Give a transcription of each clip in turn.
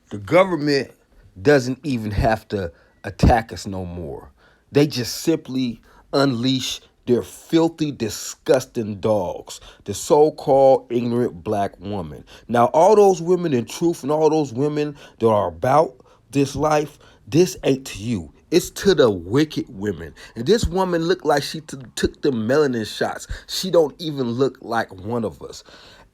The government doesn't even have to attack us no more. They just simply unleash their filthy, disgusting dogs, the so called ignorant black woman. Now, all those women in truth and all those women that are about this life, this ain't to you. It's to the wicked women. And this woman looked like she took the melanin shots. She don't even look like one of us.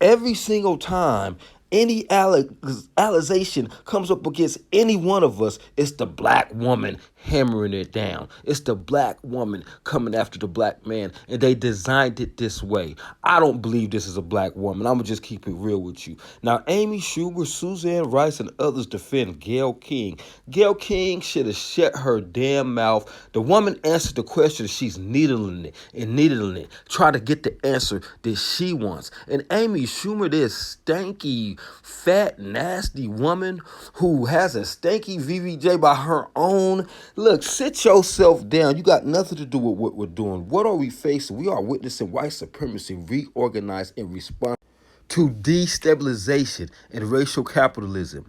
Every single time any allegation comes up against any one of us, it's the black woman hammering it down. It's the black woman coming after the black man, and they designed it this way. I don't believe this is a black woman. I'm gonna just keep it real with you. Now, Amy Schumer, Suzanne Rice, and others defend Gayle King. Gayle King should have shut her damn mouth. The woman answered the question. She's needling it, trying to get the answer that she wants. And Amy Schumer, this stanky, fat, nasty woman who has a stanky VVJ by her own. Look, sit yourself down. You got nothing to do with what we're doing. What are we facing? We are witnessing white supremacy reorganized in response to destabilization and racial capitalism,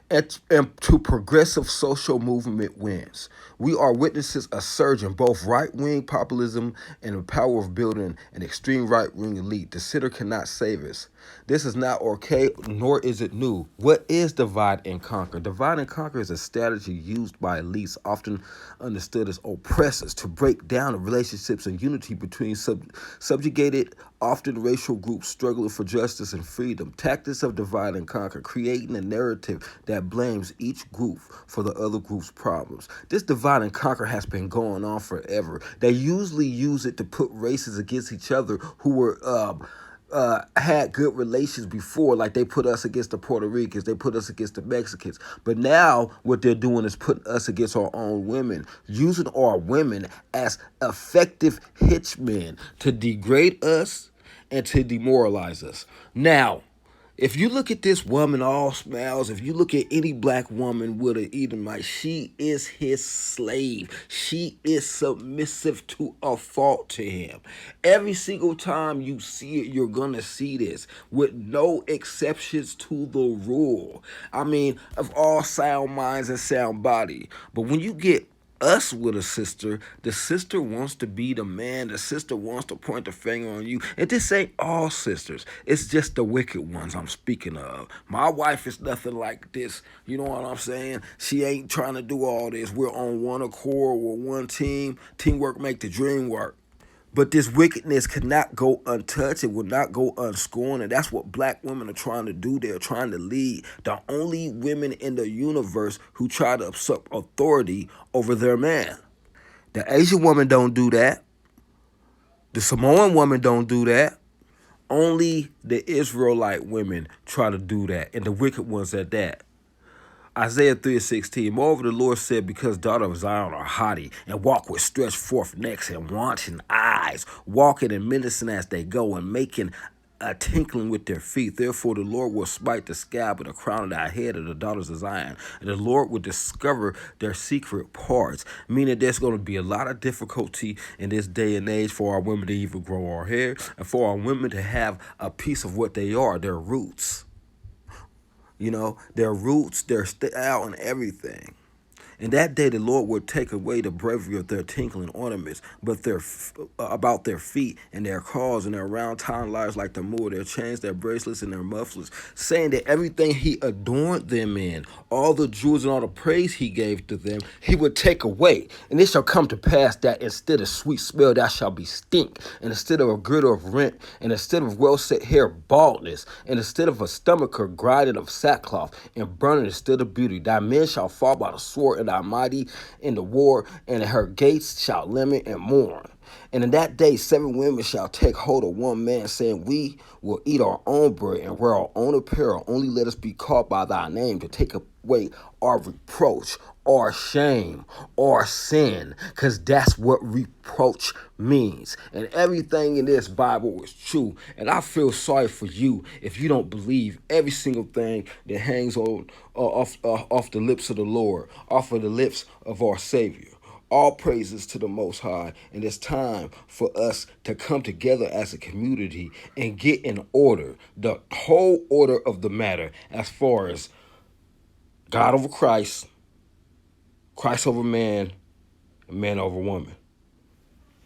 and to progressive social movement wins. We are witnesses a surge in both right-wing populism and the power of building an extreme right-wing elite. The center cannot save us. This is not okay, nor is it new. What is divide and conquer? Divide and conquer is a strategy used by elites, often understood as oppressors, to break down the relationships and unity between subjugated, often racial groups struggling for justice and freedom. Tactics of divide and conquer, creating a narrative that blames each group for the other group's problems. This divide and conquer has been going on forever. They usually use it to put races against each other who were had good relations before, like they put us against the Puerto Ricans, they put us against the Mexicans. But now what they're doing is putting us against our own women, using our women as effective hitchmen to degrade us and to demoralize us. Now, if you look at this woman, all smiles, if you look at any black woman with an Edomite, she is his slave. She is submissive to a fault to him. Every single time you see it, you're going to see this with no exceptions to the rule. I mean, of all sound minds and sound body. But when you get us with a sister, the sister wants to be the man, the sister wants to point the finger on you. And this ain't all sisters, it's just the wicked ones I'm speaking of. My wife is nothing like this, you know what I'm saying? She ain't trying to do all this. We're on one accord, we're one team. Teamwork make the dream work. But this wickedness cannot go untouched. It will not go unscorned. And that's what black women are trying to do. They're trying to lead. The only women in the universe who try to usurp authority over their man. The Asian woman don't do that. The Samoan woman don't do that. Only the Israelite women try to do that. And the wicked ones at that. Isaiah 3:16. Moreover, the Lord said, because daughters of Zion are haughty, and walk with stretched forth necks and wanton eyes, walking and menacing as they go, and making a tinkling with their feet. Therefore, the Lord will smite the scab and the crown of thy head of the daughters of Zion, and the Lord will discover their secret parts. Meaning, there's going to be a lot of difficulty in this day and age for our women to even grow our hair, and for our women to have a piece of what they are, their roots. You know, their roots, their style, and everything. In that day, the Lord would take away the bravery of their tinkling ornaments, but about their feet and their claws and their round town lives like the moor, their chains, their bracelets, and their mufflers, saying that everything he adorned them in, all the jewels and all the praise he gave to them, he would take away. And it shall come to pass that instead of sweet smell, that shall be stink, and instead of a girdle of rent, and instead of well set hair, baldness, and instead of a stomacher, grinding of sackcloth, and burning instead of beauty. Thy men shall fall by the sword, and thy mighty in the war, and her gates shall lament and mourn. And in that day 7 women shall take hold of one man, saying, we will eat our own bread and wear our own apparel. Only let us be called by thy name, to take away our reproach, our shame, our sin, because that's what reproach means. And everything in this Bible is true. And I feel sorry for you if you don't believe every single thing that hangs on off the lips of the Lord, off of the lips of our Savior. All praises to the Most High, and it's time for us to come together as a community and get in order, the whole order of the matter, as far as God over Christ, Christ over man, and man over woman.